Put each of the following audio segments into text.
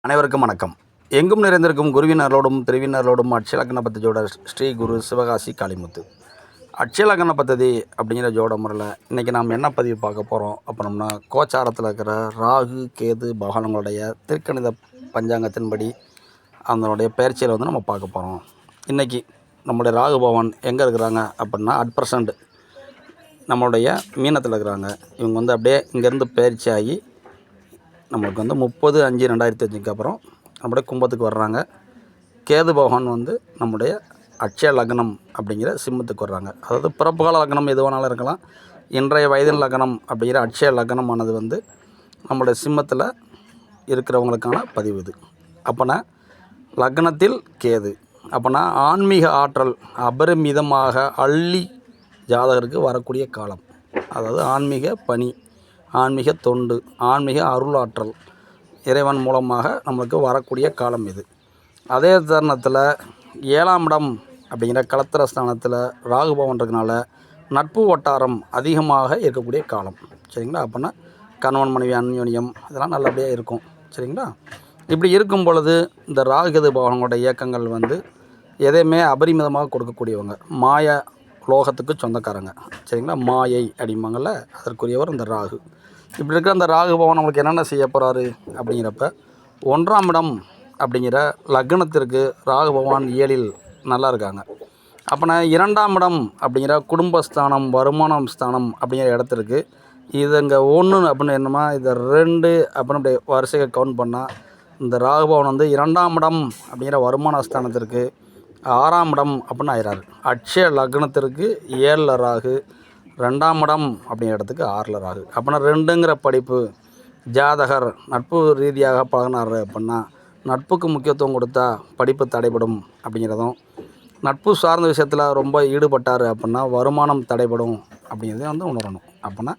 அனைவருக்கும் வணக்கம். எங்கும் நிறைந்திருக்கும் குருவினர்களோடும் திருவினர்களோடும் அட்சயலக்கண பத்ததியோட ஸ்ரீ குரு சிவகாசி காளிமுத்து. அட்சயலக்கண பத்ததி அப்படிங்கிற ஜோட முறையில் இன்றைக்கி நாம் என்ன பதிவு பார்க்க போகிறோம் அப்படின்னா, கோச்சாரத்தில் இருக்கிற ராகு கேது பகவான்களுடைய திருக்கணித பஞ்சாங்கத்தின்படி அதனுடைய பயிற்சியில் வந்து நம்ம பார்க்க போகிறோம். இன்றைக்கி நம்மளுடைய ராகு பகவான் எங்கே இருக்கிறாங்க அப்படின்னா, அட் ப்ரெசண்ட் நம்மளுடைய மீனத்தில் இருக்கிறாங்க. இவங்க வந்து அப்படியே இங்கேருந்து பயிற்சி ஆகி நம்மளுக்கு வந்து 30/5/2005 அப்புறம் நம்முடைய கும்பத்துக்கு வர்றாங்க. கேது பகவான் வந்து நம்முடைய அட்சய லக்னம் அப்படிங்கிற சிம்மத்துக்கு வர்றாங்க. அதாவது பிறப்புகால லக்னம் எது வேணாலும் இருக்கலாம். இன்றைய வயதின் லக்னம் அப்படிங்கிற அட்சய லக்னமானது வந்து நம்முடைய சிம்மத்தில் இருக்கிறவங்களுக்கான பதிவு இது. அப்போனா லக்னத்தில் கேது, அப்போனா ஆன்மீக ஆற்றல் அபரிமிதமாக அள்ளி ஜாதகருக்கு வரக்கூடிய காலம். அதாவது ஆன்மீக பணி, ஆன்மீக தொண்டு, ஆன்மீக அருளாற்றல் இறைவன் மூலமாக நம்மளுக்கு வரக்கூடிய காலம் இது. அதே தருணத்தில் 7ஆம் இடம் அப்படிங்கிற களத்திர ஸ்தானத்தில் ராகு பகவான் இருக்கனால நட்பு வட்டாரம் அதிகமாக இருக்கக்கூடிய காலம். சரிங்களா? அப்படின்னா கணவன் மனைவி அந்யோன்யம் இதெல்லாம் நல்லபடியாக இருக்கும். சரிங்களா? இப்படி இருக்கும் பொழுது இந்த ராகுகேது பகவானுடைய இயக்கங்கள் வந்து எதையுமே அபரிமிதமாக கொடுக்கக்கூடியவங்க, மாய லோகத்துக்கு சொந்தக்காரங்க. சரிங்களா? மாயை அப்படிம்பாங்கள்ல, அதற்குரியவர் இந்த ராகு. இப்படி இருக்கிற அந்த ராகு பகவான் நம்மளுக்கு என்னென்ன செய்ய போகிறாரு அப்படிங்கிறப்ப, 1ஆம் இடம் அப்படிங்கிற லக்னத்திற்கு ராகு பகவான் 7ல் நல்லா இருக்காங்க. அப்போனா 2ஆம் இடம் அப்படிங்கிற குடும்பஸ்தானம், வருமானம் ஸ்தானம் அப்படிங்கிற இடத்திற்கு இது இங்கே 1 அப்படின்னு என்னமா, இதை 2 அப்படின்னு அப்படி வரிசையை கவுண்ட் பண்ணால் இந்த ராகு பகவான் வந்து 2ஆம் இடம் அப்படிங்கிற வருமான ஸ்தானத்திற்கு 6ஆம் இடம் அப்படின்னு ஆயிடுறாரு. அட்சய லக்னத்திற்கு 7ல் ராகு, 2ஆம் இடம் அப்படிங்கிற இடத்துக்கு 6ல் ராகு. அப்படின்னா 2ங்கிற படிப்பு ஜாதகர் நட்பு ரீதியாக பழகினார் அப்படின்னா நட்புக்கு முக்கியத்துவம் கொடுத்தா படிப்பு தடைபடும் அப்படிங்கிறதும், நட்பு சார்ந்த விஷயத்தில் ரொம்ப ஈடுபட்டார் அப்படின்னா வருமானம் தடைபடும் அப்படிங்கிறதையும் வந்து உணரணும். அப்படின்னா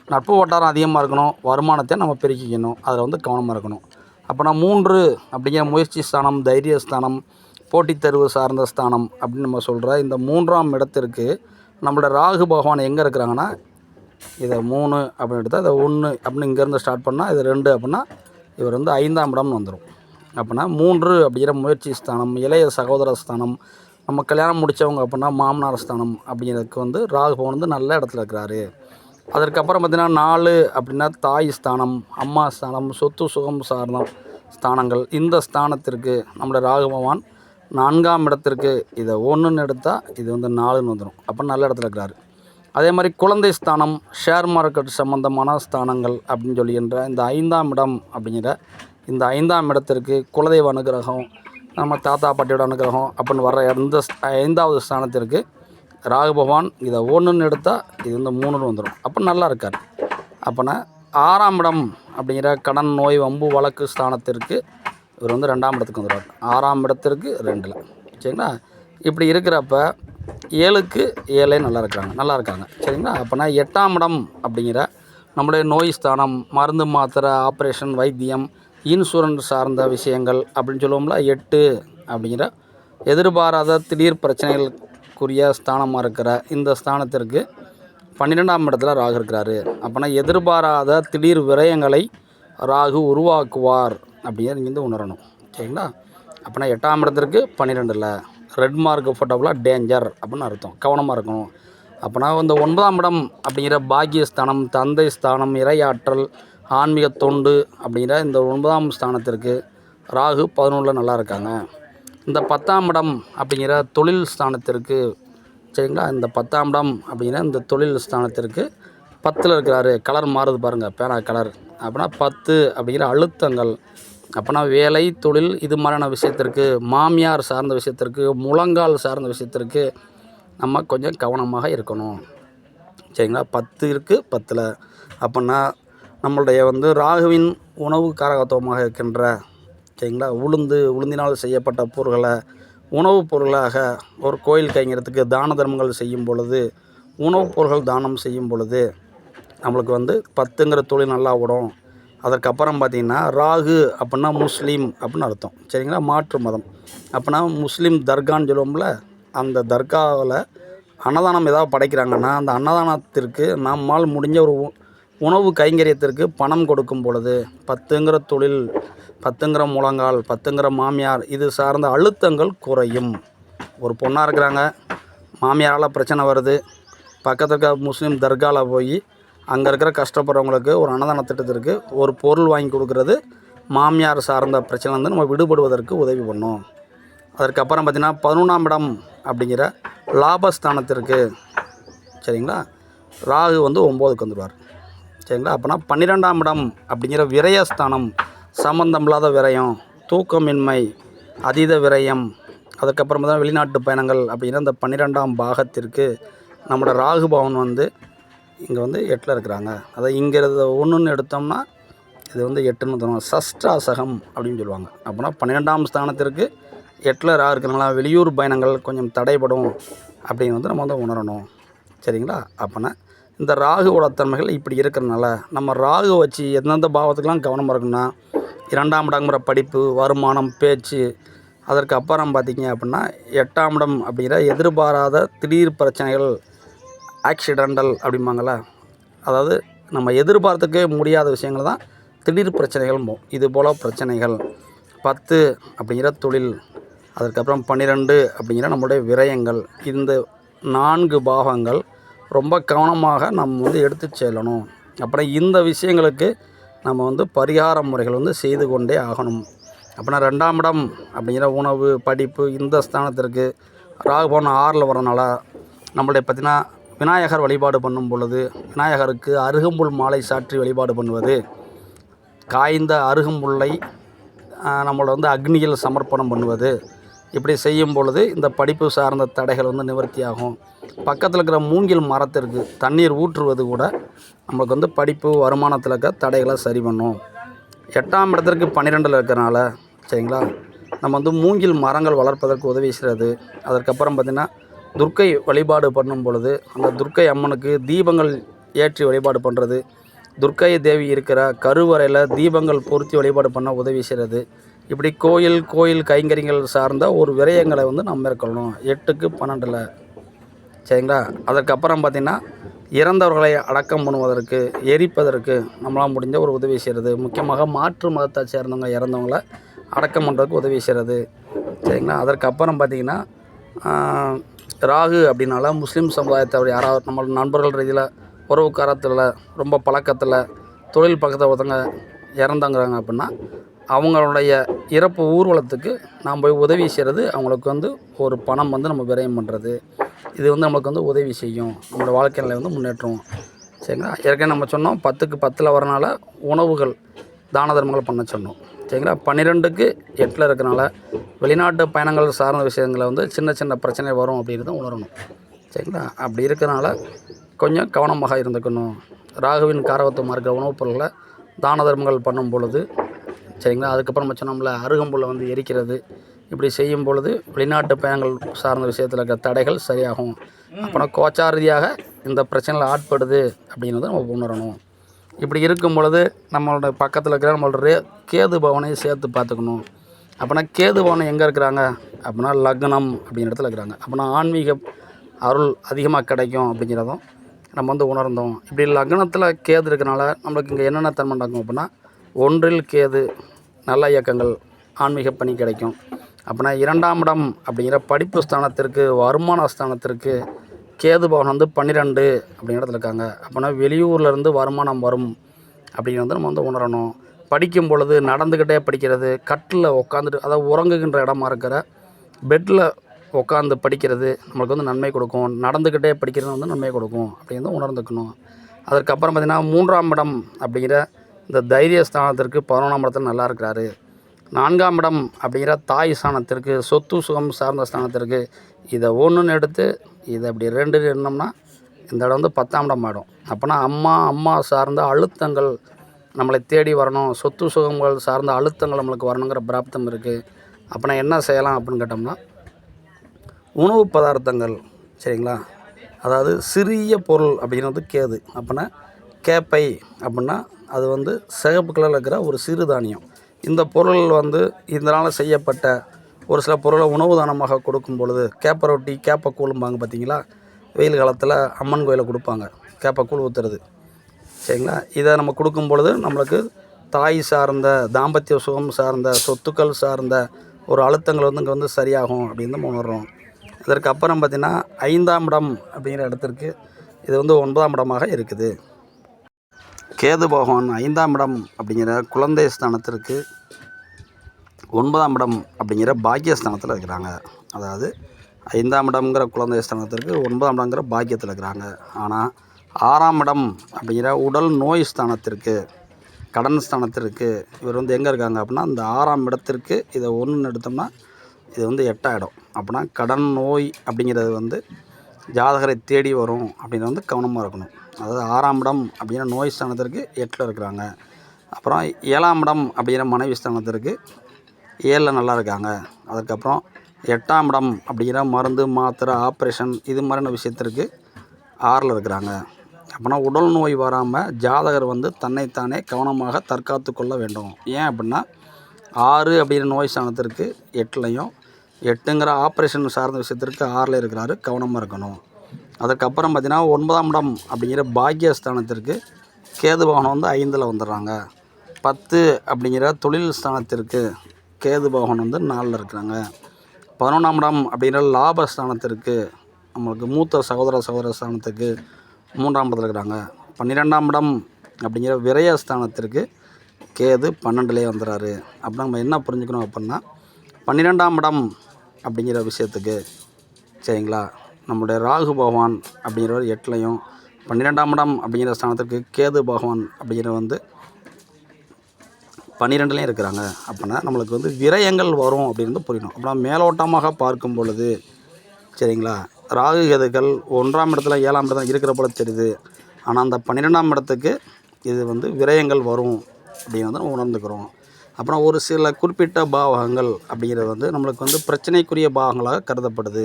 நட்பு வட்டாரம் அதிகமாக இருக்கணும், வருமானத்தை நம்ம பெருக்கிக்கணும், அதில் வந்து கவனமாக இருக்கணும். அப்போனா 3 அப்படிங்கிற முயற்சி ஸ்தானம், தைரிய ஸ்தானம், போட்டித் தேர்வு சார்ந்த ஸ்தானம் அப்படின்னு நம்ம சொல்கிற இந்த 3ஆம் இடத்திற்கு நம்மளோட ராகு பகவான் எங்கே இருக்கிறாங்கன்னா, இதை 3 அப்படின்னு எடுத்தால் இதை 1 அப்படின்னு இங்கேருந்து ஸ்டார்ட் பண்ணால் இது 2 அப்படின்னா இவர் வந்து 5ஆம் இடம்னு வந்துடும். அப்படின்னா 3 அப்படிங்கிற முயற்சி ஸ்தானம், இளைய சகோதர ஸ்தானம், நம்ம கல்யாணம் முடித்தவங்க அப்படின்னா மாமனார் ஸ்தானம் அப்படிங்கிறதுக்கு வந்து ராகு பகவான் வந்து நல்ல இடத்துல இருக்கிறாரு. அதற்கப்புறம் பார்த்திங்கன்னா 4 அப்படின்னா தாய் ஸ்தானம், அம்மா ஸ்தானம், சொத்து சுகம் சார்ந்த ஸ்தானங்கள். இந்த ஸ்தானத்திற்கு நம்மளோட ராகு பகவான் 4ஆம் இடத்திற்கு இதை 1ன்னு எடுத்தால் இது வந்து 4ன்னு வந்துடும். அப்போ நல்ல இடத்துல இருக்கிறாரு. அதே மாதிரி குழந்தை ஸ்தானம், ஷேர் மார்க்கெட் சம்மந்தமான ஸ்தானங்கள் அப்படின்னு சொல்லுகின்ற இந்த 5ஆம் இடம் அப்படிங்கிற இந்த 5ஆம் இடத்திற்கு குலதெய்வ அனுகிரகம், நம்ம தாத்தா பாட்டியோட அனுகிரகம் அப்படின்னு வர்ற இந்த 5வது ஸ்தானத்திற்கு ராகு பகவான் இதை 1ன்னு எடுத்தால் இது வந்து 3ன்னு வந்துடும். அப்போ நல்லா இருக்கார். அப்போனா 6ஆம் இடம் அப்படிங்கிற கடன், நோய், வம்பு, வழக்கு ஸ்தானத்திற்கு இவர் வந்து 2ஆம் இடத்துக்கு வந்துடுவார். 6ஆம் இடத்திற்கு 2ல். சரிங்களா? இப்படி இருக்கிறப்ப 7க்கு 7 நல்லா இருக்காங்க. சரிங்களா? அப்போனா 8ஆம் இடம் அப்படிங்கிற நம்முடைய நோய் ஸ்தானம், மருந்து மாத்திரை, ஆப்ரேஷன், வைத்தியம், இன்சூரன்ஸ் சார்ந்த விஷயங்கள் அப்படின்னு சொல்லுவோம்ல, 8 அப்படிங்கிற எதிர்பாராத திடீர் பிரச்சனைகளுக்குரிய ஸ்தானமாக இருக்கிற இந்த ஸ்தானத்திற்கு 12ஆம் இடத்துல ராகு இருக்கிறாரு. அப்போனா எதிர்பாராத திடீர் விரயங்களை ராகு உருவாக்குவார் அப்படிங்கிறது இங்கேருந்து உணரணும். சரிங்களா? அப்போனா 8ஆம் இடத்திற்கு 12ல் ரெட் மார்க் ஃபோட்டோவில் டேஞ்சர் அப்படின்னு அர்த்தம், கவனமாக இருக்கணும். அப்போனா இந்த 9ஆம் இடம் அப்படிங்கிற பாக்கியஸ்தானம், தந்தை ஸ்தானம், இறையாற்றல், ஆன்மீக தொண்டு அப்படிங்கிற இந்த 9ஆம் ஸ்தானத்திற்கு ராகு 11ல் நல்லா இருக்காங்க. இந்த 10ஆம் இடம் அப்படிங்கிற தொழில் ஸ்தானத்திற்கு, சரிங்களா, இந்த 10ஆம் இடம் அப்படிங்கிற இந்த தொழில் ஸ்தானத்திற்கு 10ல் இருக்கிறாரு. கலர் மாறுது பாருங்கள், பேனா கலர். அப்படின்னா 10 அப்படிங்கிற அழுத்தங்கள். அப்போனா வேலை, தொழில் இது மாதிரியான விஷயத்திற்கு, மாமியார் சார்ந்த விஷயத்திற்கு, முழங்கால் சார்ந்த விஷயத்திற்கு நம்ம கொஞ்சம் கவனமாக இருக்கணும். சரிங்களா? 10 இருக்குது 10ல். அப்படின்னா நம்மளுடைய வந்து ராகுவின் உணவு காரகத்துவமாக இருக்கின்ற, சரிங்களா, உளுந்தினால் செய்யப்பட்ட பொருள்களை உணவுப் பொருளாக ஒரு கோயில் கைங்கிறதுக்கு தான தர்மங்கள் செய்யும் பொழுது, உணவுப் பொருள்கள் தானம் செய்யும் பொழுது நம்மளுக்கு வந்து 10ங்கிற தொழில் நல்லா ஓடும். அதற்கப்புறம் பார்த்திங்கன்னா ராகு அப்படின்னா முஸ்லீம் அப்படின்னு அர்த்தம். சரிங்களா? மாற்று மதம். அப்படின்னா முஸ்லீம் தர்கான்னு சொல்லுவோம்ல, அந்த தர்காவில் அன்னதானம் ஏதாவது படைக்கிறாங்கன்னா அந்த அன்னதானத்திற்கு நம்மால் முடிஞ்ச ஒரு உணவு கைங்கரியத்திற்கு பணம் கொடுக்கும் பொழுது 10ங்கிற தொழில், 10ங்கிற முழங்கால், 10ங்கிற மாமியார் இது சார்ந்த அழுத்தங்கள் குறையும். ஒரு பொண்ணாக இருக்கிறாங்க, மாமியாரால் பிரச்சனை வருது, பக்கத்தில் இருக்க முஸ்லீம் தர்காவில் போய் அங்கே இருக்கிற கஷ்டப்படுறவங்களுக்கு ஒரு அன்னதான திட்டத்திற்கு ஒரு பொருள் வாங்கி கொடுக்குறது மாமியார் சார்ந்த பிரச்சனை வந்து நம்ம விடுபடுவதற்கு உதவி பண்ணும். அதற்கப்புறம் பார்த்திங்கன்னா 11ஆம் இடம் அப்படிங்கிற லாபஸ்தானத்திற்கு சரிங்களா ராகு வந்து 9க்கு வந்துடுவார் சரிங்களா. அப்போனா 12ஆம் இடம் அப்படிங்கிற விரயஸ்தானம், சம்பந்தம் இல்லாத விரயம், தூக்கமின்மை, அதீத விரயம், அதுக்கப்புறம் தான் வெளிநாட்டு பயணங்கள் அப்படிங்கிற அந்த 12ஆம் பாகத்திற்கு நம்மளோட ராகு பவன் வந்து இங்கே வந்து 8ல் இருக்கிறாங்க. அதை இங்கே ஒன்றுன்னு எடுத்தோம்னா இது வந்து 8ன்னு தரும், சஷ்டாசகம் அப்படின்னு சொல்லுவாங்க. அப்போனா 12ஆம் ஸ்தானத்திற்கு 8ல் ராகு இருக்கிறனால வெளியூர் பயணங்கள் கொஞ்சம் தடைப்படும் அப்படின்னு வந்து நம்ம வந்து உணரணும் சரிங்களா. அப்போனா இந்த ராகுவோட தன்மைகள் இப்படி இருக்கிறனால நம்ம ராகு வச்சு எந்தெந்த பாவத்துக்கெலாம் கவனமாக இருக்குன்னா 2ஆம் இடங்கிற படிப்பு, வருமானம், பேச்சு, அதற்கு அப்புறம் பார்த்திங்க அப்படின்னா 8ஆம் இடம் அப்படிங்கிற எதிர்பாராத திடீர் பிரச்சனைகள், ஆக்சிடெண்டல் அப்படிம்பாங்கள, அதாவது நம்ம எதிர்பார்த்துக்கவே முடியாத விஷயங்கள் தான் திடீர் பிரச்சனைகள். இது போல் பிரச்சனைகள் 10 அப்படிங்கிற தொழில், அதுக்கப்புறம் 12 அப்படிங்கிற நம்மளுடைய விரயங்கள், இந்த 4 பாகங்கள் ரொம்ப கவனமாக நம்ம வந்து எடுத்து செல்லணும். அப்புறம் இந்த விஷயங்களுக்கு நம்ம வந்து பரிகார முறைகள் வந்து செய்து கொண்டே ஆகணும். அப்படின்னா 2ஆம் இடம் அப்படிங்கிற உணவு, படிப்பு இந்த ஸ்தானத்திற்கு ராகுபவன் 6ல் வரனால நம்மளுடைய பார்த்திங்கன்னா விநாயகர் வழிபாடு பண்ணும் பொழுது விநாயகருக்கு அருகம்புல் மாலை சாற்றி வழிபாடு பண்ணுவது, காய்ந்த அருகம்புல்லை நம்மளை வந்து அக்னியில் சமர்ப்பணம் பண்ணுவது, இப்படி செய்யும் பொழுது இந்த படிப்பு சார்ந்த தடைகள் வந்து நிவர்த்தி ஆகும். பக்கத்தில் இருக்கிற மூங்கில் மரத்திற்கு தண்ணீர் ஊற்றுவது கூட நம்மளுக்கு வந்து படிப்பு, வருமானத்தில் இருக்க தடைகளை சரி பண்ணும். 8ஆம் இடத்திற்கு 12ல் இருக்கிறனால சரிங்களா நம்ம வந்து மூங்கில் மரங்கள் வளர்ப்பதற்கு உதவி செய்கிறது. அதற்கப்புறம் பார்த்திங்கன்னா துர்க்கை வழிபாடு பண்ணும் பொழுது அந்த துர்க்கை அம்மனுக்கு தீபங்கள் ஏற்றி வழிபாடு பண்ணுறது, துர்க்கை தேவி இருக்கிற கருவறையில் தீபங்கள் பொருத்தி வழிபாடு பண்ண உதவி செய்கிறது. இப்படி கோயில் கைங்கரியங்கள் சார்ந்த ஒரு விரயங்களை வந்து நம்ம மேற்கொள்ளணும் 8க்கு 12ல் சரிங்களா. அதற்கப்புறம் பார்த்திங்கன்னா இறந்தவர்களை அடக்கம் பண்ணுவதற்கு, எரிப்பதற்கு நம்மளால் முடிஞ்ச ஒரு உதவி செய்கிறது. முக்கியமாக மாற்று மதத்தை சேர்ந்தவங்க இறந்தவங்களை அடக்கம் பண்ணுறதுக்கு உதவி செய்கிறது சரிங்களா. அதற்கப்புறம் பார்த்திங்கன்னா ராகு அப்படின்னால முஸ்லீம் சமுதாயத்தை யாராவது நம்ம நண்பர்கள் ரீதியில், உறவுக்காரத்தில், ரொம்ப பழக்கத்தில், தொழில் பக்கத்தில் ஒருத்தவங்க இறந்தாங்கிறாங்க அப்படின்னா அவங்களுடைய இறப்பு ஊர்வலத்துக்கு நாம் போய் உதவி செய்கிறது, அவங்களுக்கு வந்து ஒரு பணம் வந்து நம்ம விரயம் பண்ணுறது, இது வந்து நம்மளுக்கு வந்து உதவி செய்யும், நம்மளோட வாழ்க்கை நிலை வந்து முன்னேற்றம் சரிங்களா. ஏற்கனவே நம்ம சொன்னோம் 10க்கு 10ல் வரனால உணவுகள், தான தர்மங்கள் பண்ண சொன்னோம் சரிங்களா. 12க்கு 8ல் இருக்கிறனால வெளிநாட்டு பயணங்கள் சார்ந்த விஷயங்களை வந்து சின்ன சின்ன பிரச்சனை வரும் அப்படிங்கிறத உணரணும் சரிங்களா. அப்படி இருக்கிறனால கொஞ்சம் கவனமாக இருந்துக்கணும். ராகுவின் காரகத்துவமாக இருக்கிற உணவுப் பொருட்களை தான தர்மங்கள் பண்ணும் பொழுது சரிங்களா. அதுக்கப்புறம் நம்ம சொன்னோம்ல அருகம்புல்லை வந்து எரிக்கிறது, இப்படி செய்யும் பொழுது வெளிநாட்டு பயணங்கள் சார்ந்த விஷயத்தில் இருக்கிற தடைகள் சரியாகும். அப்புறம் கோச்சார ரீதியாக இந்த பிரச்சனையில் ஆட்படுது அப்படிங்கிறத நம்ம உணரணும். இப்படி இருக்கும் பொழுது நம்மளோட பக்கத்தில் இருக்கிற நம்மளோட கேது பவனையும் சேர்த்து பார்த்துக்கணும். அப்படின்னா கேது பவனம் எங்கே இருக்கிறாங்க அப்படின்னா லக்னம் அப்படிங்கிற இடத்துல இருக்கிறாங்க. அப்படின்னா ஆன்மீக அருள் அதிகமாக கிடைக்கும் அப்படிங்கிறதும் நம்ம வந்து உணர்ந்தோம். இப்படி லக்னத்தில் கேது இருக்கிறனால நம்மளுக்கு இங்கே என்னென்ன தன்மை நடக்கும் அப்படின்னா 1ல் கேது, நல்ல இயக்கங்கள், ஆன்மீக பணி கிடைக்கும். அப்படின்னா 2ஆம் இடம் அப்படிங்கிற படிப்பு ஸ்தானத்திற்கு, வருமான ஸ்தானத்திற்கு கேது பவன் வந்து 12 அப்படிங்கிற இடத்துல இருக்காங்க. அப்படின்னா வெளியூர்லேருந்து வருமானம் வரும் அப்படிங்கிறது நம்ம வந்து உணரணும். படிக்கும் பொழுது நடந்துக்கிட்டே படிக்கிறது, கட்டில் உட்காந்துட்டு, அதாவது உறங்குகின்ற இடமா இருக்கிற பெட்டில் உட்காந்து படிக்கிறது நம்மளுக்கு வந்து நன்மை கொடுக்கும். நடந்துக்கிட்டே படிக்கிறது வந்து நன்மை கொடுக்கும் அப்படிங்கிறத உணர்ந்துக்கணும். அதற்கப்புறம் பார்த்திங்கன்னா 3ஆம் இடம் அப்படிங்கிற இந்த தைரிய ஸ்தானத்திற்கு 11ஆம் இடத்துல நல்லா இருக்கிறாரு. 4ஆம் இடம் அப்படிங்கிற தாய் ஸ்தானத்திற்கு, சொத்து சுகம் சார்ந்த ஸ்தானத்திற்கு, இதை ஒன்றுன்னு எடுத்து இதை அப்படி 2 எண்ணோம்னா இந்த இடம் வந்து 10ஆம் இடம் ஆகிடும். அப்போனா அம்மா சார்ந்த அழுத்தங்கள் நம்மளை தேடி வரணும், சொத்து சுகங்கள் சார்ந்த அழுத்தங்கள் நம்மளுக்கு வரணுங்கிற பிராப்தம் இருக்குது. அப்போனா என்ன செய்யலாம் அப்படின்னு கேட்டோம்னா உணவு பதார்த்தங்கள் சரிங்களா. அதாவது சிறிய பொருள் அப்படிங்கிறது கேது. அப்போனா கேப்பை அப்படின்னா அது வந்து சிகப்பு கலரில் இருக்கிற ஒரு சிறுதானியம். இந்த பொருள் வந்து இதனால் செய்யப்பட்ட ஒரு சில பொருளை உணவு தானமாக கொடுக்கும் பொழுது, கேப்பை ரொட்டி, கேப்பை கூழும்பாங்க பார்த்தீங்களா, வெயில் காலத்தில் அம்மன் கோயிலில் கொடுப்பாங்க கேப்பை கூழ் ஊற்றுறது. சரிங்களா. இதை நம்ம கொடுக்கும் பொழுது நம்மளுக்கு தாய் சார்ந்த, தாம்பத்திய சுகம் சார்ந்த, சொத்துக்கள் சார்ந்த ஒரு அழுத்தங்கள் வந்து இங்கே வந்து சரியாகும் அப்படின்னு நம்ம உணர்கிறோம். இதற்கு அப்புறம் பார்த்திங்கன்னா 5ஆம் இடம் அப்படிங்கிற இடத்திற்கு இது வந்து 9ஆம் இடமாக இருக்குது. கேது பகவான் 5ஆம் இடம் அப்படிங்கிற குழந்தை ஸ்தானத்திற்கு 9ஆம் இடம் அப்படிங்கிற பாக்கியஸ்தானத்தில் இருக்கிறாங்க. அதாவது 5ஆம் இடம்ங்கிற குழந்தை ஸ்தானத்திற்கு 9ஆம் இடங்கிற பாக்கியத்தில் இருக்கிறாங்க. ஆனால் 6ஆம் இடம் அப்படிங்கிற உடல் நோய் ஸ்தானத்திற்கு, கடன் ஸ்தானத்திற்கு இவர் வந்து எங்கே இருக்காங்க அப்படின்னா, இந்த 6ஆம் இடத்திற்கு இதை 1 எடுத்தோம்னா இது வந்து 8ஆம் இடம். அப்படின்னா கடன் நோய் அப்படிங்கிறது வந்து ஜாதகரை தேடி வரும் அப்படின்னு வந்து கவனமாக இருக்கணும். அதாவது 6ஆம் இடம் அப்படிங்கிற நோய் ஸ்தானத்திற்கு 8ல் இருக்கிறாங்க. அப்புறம் 7ஆம் இடம் அப்படிங்கிற மனைவி ஸ்தானத்திற்கு 7ல் நல்லா இருக்காங்க. அதுக்கப்புறம் 8ஆம் இடம் அப்படிங்கிற மருந்து, மாத்திரை, ஆப்ரேஷன் இது மாதிரியான விஷயத்திற்கு 6ல் இருக்கிறாங்க. அப்படின்னா உடல் நோய் வராமல் ஜாதகர் வந்து தன்னைத்தானே கவனமாக தற்காத்து கொள்ள வேண்டும். ஏன் அப்படின்னா 6 அப்படிங்கிற நோய் ஸ்தானத்திற்கு 8லையும், 8ங்கிற ஆப்ரேஷன் சார்ந்த விஷயத்திற்கு 6ல் இருக்கிறாரு, கவனமாக இருக்கணும். அதுக்கப்புறம் பார்த்திங்கன்னா 9ஆம் இடம் அப்படிங்கிற பாக்கியஸ்தானத்திற்கு கேது பகவான் வந்து 5ல் வந்துடுறாங்க. 10 அப்படிங்கிற தொழில் ஸ்தானத்திற்கு கேது பகவான் வந்து 4ல் இருக்கிறாங்க. 11ஆம் இடம் அப்படிங்கிற லாபஸ்தானத்திற்கு நம்மளுக்கு மூத்த சகோதர ஸ்தானத்துக்கு 3ஆம் இடத்துல இருக்கிறாங்க. 12ஆம் இடம் அப்படிங்கிற விரயஸ்தானத்திற்கு கேது 12லே வந்துடுறாரு. அப்படின்னா நம்ம என்ன புரிஞ்சுக்கணும் அப்படின்னா 12ஆம் இடம் அப்படிங்கிற விஷயத்துக்கு சரிங்களா, நம்மளுடைய ராகு பகவான் அப்படிங்கிறவர் 8லையும், 12ஆம் இடம் அப்படிங்கிற ஸ்தானத்திற்கு கேது பகவான் அப்படிங்கிற வந்து 12லையும் இருக்கிறாங்க. அப்படின்னா நம்மளுக்கு வந்து விரயங்கள் வரும் அப்படின்னு புரியணும். அப்படின்னா மேலோட்டமாக பார்க்கும் பொழுது சரிங்களா, ராகு கேதுக்கள் 1ஆம் இடத்துல 7ஆம் இடத்துல இருக்கிற போல தெரியுது. ஆனால் அந்த 12ஆம் இடத்துக்கு இது வந்து விரயங்கள் வரும் அப்படின்னு வந்து நம்ம உணர்ந்துக்கிறோம். அப்புறம் ஒரு சில குறிப்பிட்ட பாவகங்கள் அப்படிங்கிறது வந்து நம்மளுக்கு வந்து பிரச்சனைக்குரிய பாகங்களாக கருதப்படுது.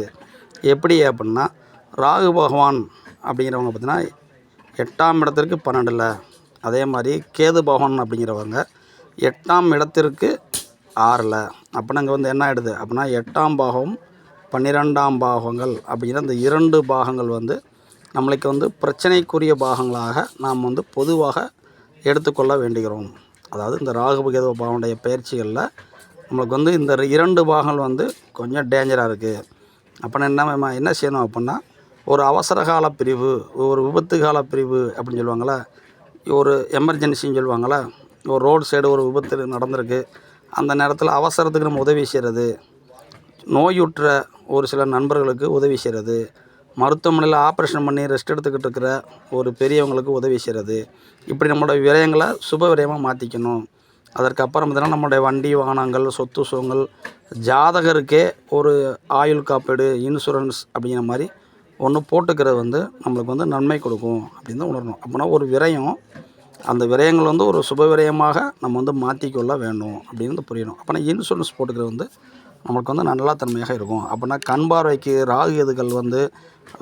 எப்படி அப்படின்னா ராகு பகவான் அப்படிங்கிறவங்க பார்த்திங்கன்னா 8ஆம் இடத்திற்கு 12ல், அதே மாதிரி கேது பகவான் அப்படிங்கிறவங்க 8ஆம் இடத்திற்கு 6ல். அப்படின்னா இங்கே வந்து என்ன ஆகிடுது அப்படின்னா 8ஆம் பாகம் 12ஆம் பாகங்கள் அப்படிங்கிற இந்த 2 பாகங்கள் வந்து நம்மளுக்கு வந்து பிரச்சனைக்குரிய பாகங்களாக நாம் வந்து பொதுவாக எடுத்துக்கொள்ள வேண்டுகிறோம். அதாவது இந்த ராகு கேது பகவானுடைய பயிற்சிகளில் நம்மளுக்கு வந்து இந்த 2 பாகங்கள் வந்து கொஞ்சம் டேஞ்சராக இருக்குது. அப்படின்னா என்ன செய்யணும் அப்படின்னா, ஒரு அவசர கால பிரிவு, ஒரு விபத்து கால பிரிவு அப்படின்னு சொல்லுவாங்களே, ஒரு எமர்ஜென்சின்னு சொல்லுவாங்களே, ஒரு ரோடு சைடு ஒரு விபத்து நடந்திருக்கு, அந்த நேரத்தில் அவசரத்துக்கு நம்ம உதவி செய்கிறது, நோயுற்ற ஒரு சில நண்பர்களுக்கு உதவி செய்கிறது, மருத்துவமனையில் ஆப்ரேஷன் பண்ணி ரெஸ்ட் எடுத்துக்கிட்டு இருக்கிற ஒரு பெரியவங்களுக்கு உதவி செய்கிறது, இப்படி நம்மளோட விரயங்களை சுப விரயமாக மாற்றிக்கணும். அதற்கப்புறம் பார்த்திங்கன்னா நம்மளுடைய வண்டி வாகனங்கள், சொத்து சுகங்கள், ஜாதகருக்கே ஒரு ஆயுள் காப்பீடு, இன்சூரன்ஸ் அப்படிங்கிற மாதிரி ஒன்று போட்டுக்கிறது வந்து நம்மளுக்கு வந்து நன்மை கொடுக்கும் அப்படின்னு தான் உணரணும். அப்படின்னா ஒரு விரயம், அந்த விரயங்கள் வந்து ஒரு சுப விரயமாக நம்ம வந்து மாற்றிக்கொள்ள வேண்டும் அப்படின்னு புரியணும். அப்படின்னா இன்சூரன்ஸ் போட்டுக்கிறது வந்து நம்மளுக்கு வந்து நல்லா தன்மையாக இருக்கும். அப்படின்னா கண் பார்வைக்கு ராகு கேதுகள் வந்து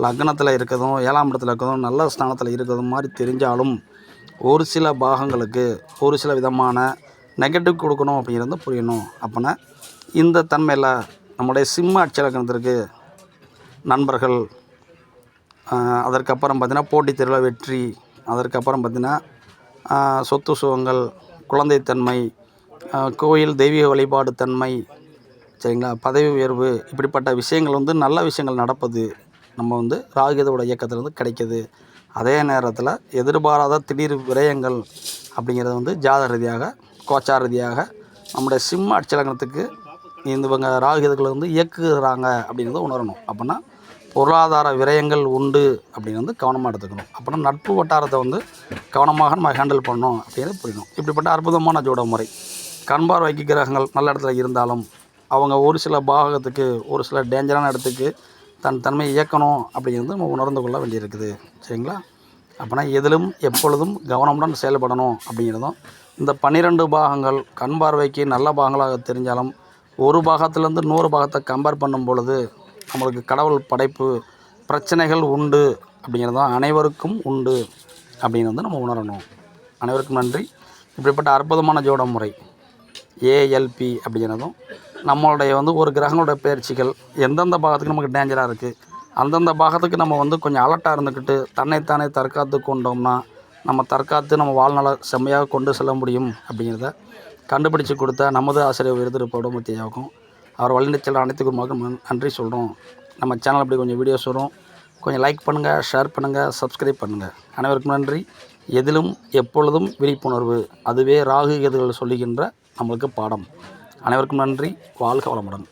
லக்னத்தில் இருக்கிறதும் 7ஆம் இடத்துல இருக்கிறதும் நல்ல ஸ்தானத்தில் இருக்கிறதும் மாதிரி தெரிஞ்சாலும் ஒரு சில பாகங்களுக்கு ஒரு சில விதமான நெகட்டிவ் கொடுக்கணும் அப்படிங்கிறது புரியணும். அப்படின்னா இந்த தன்மையில் நம்முடைய சிம்ம அட்சலக்கணத்திற்கு நண்பர்கள், அதற்கப்புறம் பார்த்திங்கன்னா போட்டித் தேர்வில் வெற்றி, அதற்கப்புறம் பார்த்திங்கன்னா சொத்து சுகங்கள், குழந்தைத்தன்மை, கோயில் தெய்வீக வழிபாடு தன்மை சரிங்களா, பதவி உயர்வு, இப்படிப்பட்ட விஷயங்கள் வந்து நல்ல விஷயங்கள் நடப்பது நம்ம வந்து ராகுகேதுவோட இயக்கத்தில் வந்து கிடைக்கிது. அதே நேரத்தில் எதிர்பாராத திடீர் விரயங்கள் அப்படிங்கிறது வந்து ஜாதக ரீதியாக, கோச்சார ரீதியாக நம்முடைய சிம்ம அட்சலக்கணத்துக்கு இவங்க ராகுகேதுக்களை வந்து இயக்குகிறாங்க அப்படிங்கிறத உணரணும். அப்படின்னா பொருளாதார விரயங்கள் உண்டு அப்படின்னு வந்து கவனமாக எடுத்துக்கணும். அப்படின்னா நட்பு வட்டாரத்தை வந்து கவனமாக நம்ம ஹேண்டில் பண்ணணும் அப்படிங்கிறது புரியணும். இப்படிப்பட்ட அற்புதமான ஜோட முறை. கண்பார்வைக்கு கிரகங்கள் நல்ல இடத்துல இருந்தாலும் அவங்க ஒரு சில பாகத்துக்கு, ஒரு சில டேஞ்சரான இடத்துக்கு தன் தன்மை இயக்கணும் அப்படிங்கிறது நம்ம உணர்ந்து கொள்ள வேண்டியிருக்குது. சரிங்களா. அப்படின்னா எதிலும் எப்பொழுதும் கவனமுடன் செயல்படணும் அப்படிங்கிறதும், இந்த 12 பாகங்கள் கண் பார்வைக்கு நல்ல பாகங்களாக தெரிஞ்சாலும் ஒரு பாகத்துலேருந்து 100 பாகத்தை கம்பேர் பண்ணும் பொழுது நம்மளுக்கு கடவுள் படைப்பு பிரச்சனைகள் உண்டு அப்படிங்கிறதும் அனைவருக்கும் உண்டு அப்படின்னு வந்து நம்ம உணரணும். அனைவருக்கும் நன்றி. இப்படிப்பட்ட அற்புதமான ஜோட முறை ஏஎல்பி அப்படிங்கிறதும் நம்மளுடைய வந்து ஒரு கிரகங்களோட பயிற்சிகள் எந்தெந்த பாகத்துக்கு நமக்கு டேஞ்சராக இருக்குது, அந்தந்த பாகத்துக்கு நம்ம வந்து கொஞ்சம் அலர்ட்டாக இருந்துக்கிட்டு தன்னைத்தானே தற்காத்து கொண்டோம்னா நம்ம தற்காத்து நம்ம வாழ்நாள செம்மையாக கொண்டு செல்ல முடியும் அப்படிங்கிறத கண்டுபிடிச்சி கொடுத்த நமது ஆசிரியர் விருது முத்தியாகும் அவர் வழிநடத்தல் அனைத்து குருமாவுக்கும் நன்றி சொல்கிறோம். நம்ம சேனல் அப்படி கொஞ்சம் வீடியோஸ் வரும், கொஞ்சம் லைக் பண்ணுங்கள், ஷேர் பண்ணுங்கள், சப்ஸ்கிரைப் பண்ணுங்கள். அனைவருக்கும் நன்றி. எதிலும் எப்பொழுதும் விழிப்புணர்வு, அதுவே ராகு கேதுகள் சொல்லுகின்ற நம்மளுக்கு பாடம். அனைவருக்கும் நன்றி. வாழ்க வளமுடன்.